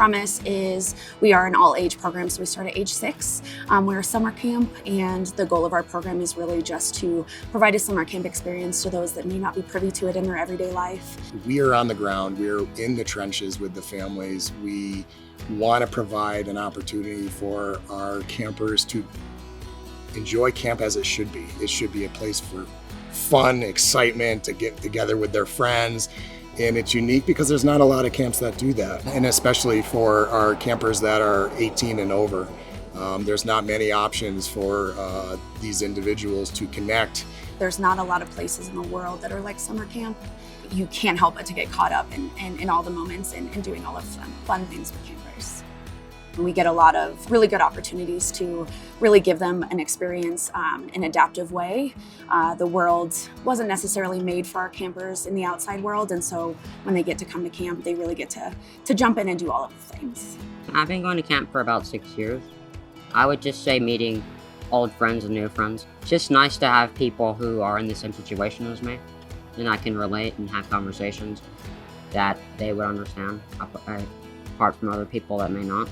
Promise is we are an all-age program, so we start at age 6. We're a summer camp, and the goal of our program is really just to provide a summer camp experience to those that may not be privy to it in their everyday life. We are on the ground, we're in the trenches with the families. We want to provide an opportunity for our campers to enjoy camp as it should be. It should be a place for fun, excitement, to get together with their friends. And it's unique because there's not a lot of camps that do that. And especially for our campers that are 18 and over. There's not many options for these individuals to connect. There's not a lot of places in the world that are like summer camp. You can't help but to get caught up in all the moments and doing all of fun things with campers. We get a lot of really good opportunities to really give them an experience in an adaptive way. The world wasn't necessarily made for our campers in the outside world, and so when they get to come to camp, they really get to jump in and do all of the things. I've been going to camp for about 6 years. I would just say meeting old friends and new friends. It's just nice to have people who are in the same situation as me, and I can relate and have conversations that they would understand, apart from other people that may not.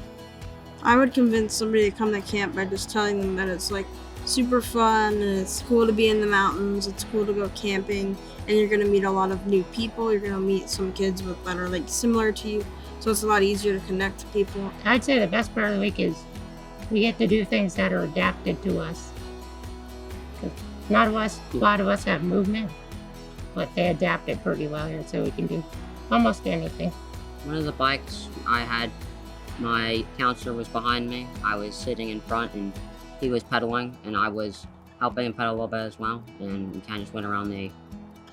I would convince somebody to come to camp by just telling them that it's like super fun and it's cool to be in the mountains, it's cool to go camping, and you're gonna meet a lot of new people. You're gonna meet some kids that are like similar to you, so it's a lot easier to connect to people. I'd say the best part of the week is we get to do things that are adapted to us. A lot of us have movement, but they adapt it pretty well here, so we can do almost anything. One of the bikes I had, my counselor was behind me. I was sitting in front and he was pedaling, and I was helping him pedal a little bit as well, and we kind of just went around the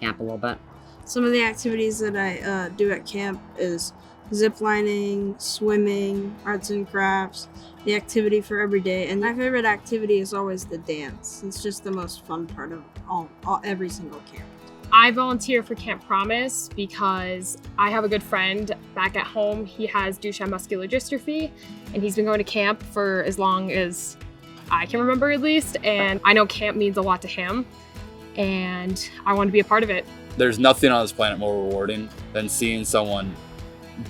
camp a little bit. Some of the activities that I do at camp is zip lining, swimming, arts and crafts, the activity for every day. And my favorite activity is always the dance. It's just the most fun part of every single camp. I volunteer for Camp Promise because I have a good friend back at home. He has Duchenne muscular dystrophy, and he's been going to camp for as long as I can remember, at least. And I know camp means a lot to him, and I want to be a part of it. There's nothing on this planet more rewarding than seeing someone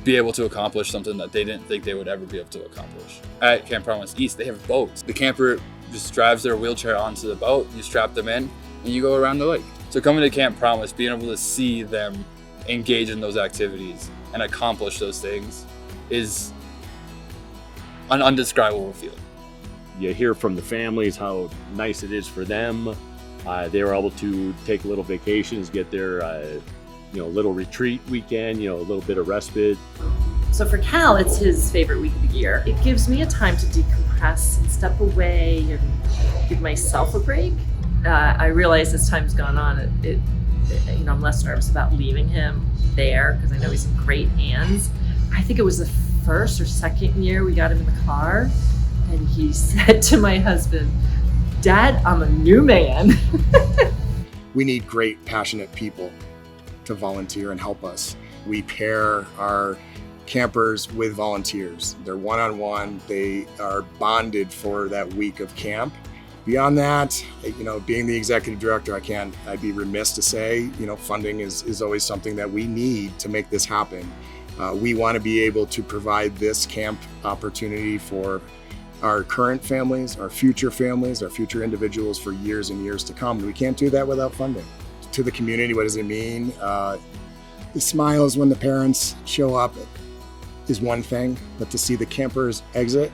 be able to accomplish something that they didn't think they would ever be able to accomplish. At Camp Promise East, they have boats. The camper just drives their wheelchair onto the boat, you strap them in, and you go around the lake. So coming to Camp Promise, being able to see them engage in those activities and accomplish those things is an undescribable feeling. You hear from the families how nice it is for them. They were able to take little vacations, get their little retreat weekend, a little bit of respite. So for Cal, it's his favorite week of the year. It gives me a time to decompress and step away and give myself a break. I realize as time's gone on, I'm less nervous about leaving him there because I know he's in great hands. I think it was the first or second year we got him in the car, and he said to my husband, "Dad, I'm a new man." We need great, passionate people to volunteer and help us. We pair our campers with volunteers. They're one-on-one. They are bonded for that week of camp. Beyond that, being the executive director, I'd be remiss to say, funding is always something that we need to make this happen. We want to be able to provide this camp opportunity for our current families, our future individuals for years and years to come. We can't do that without funding. To the community, what does it mean? The smiles when the parents show up is one thing, but to see the campers exit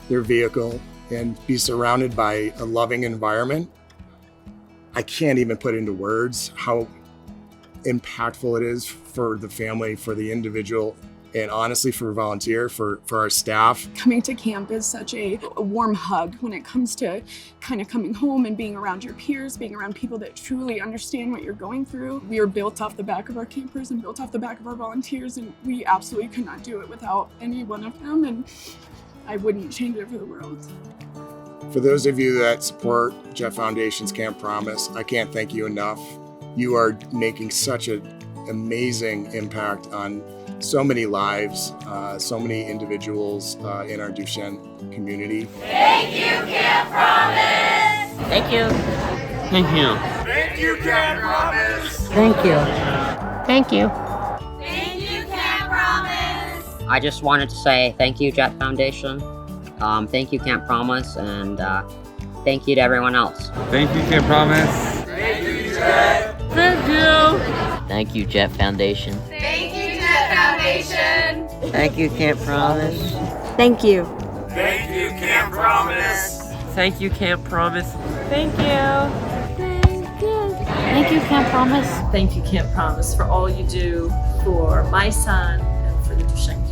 their vehicle and be surrounded by a loving environment, I can't even put into words how impactful it is for the family, for the individual, and honestly for volunteer, for our staff. Coming to camp is such a warm hug when it comes to kind of coming home and being around your peers, being around people that truly understand what you're going through. We are built off the back of our campers and built off the back of our volunteers, and we absolutely could not do it without any one of them, and I wouldn't change it for the world. For those of you that support Jett Foundation's Camp Promise, I can't thank you enough. You are making such an amazing impact on so many lives, so many individuals in our Duchenne community. Thank you, Camp Promise! Thank you. Thank you. Thank you, Camp Promise! Thank you. Thank you. Thank you, Camp Promise! I just wanted to say thank you, Jett Foundation. Thank you, Camp Promise, and thank you to everyone else. Thank you, Camp Promise. Thank you, Jett. Thank you. Thank you, Jett Foundation. Thank you, Jett Foundation. Thank you, Camp Promise. Thank you. Thank you, Camp Promise. Thank you, Camp Promise. Thank you. Thank you, Camp Promise. Thank you, Camp Promise, for all you do for my son and for the Duchenne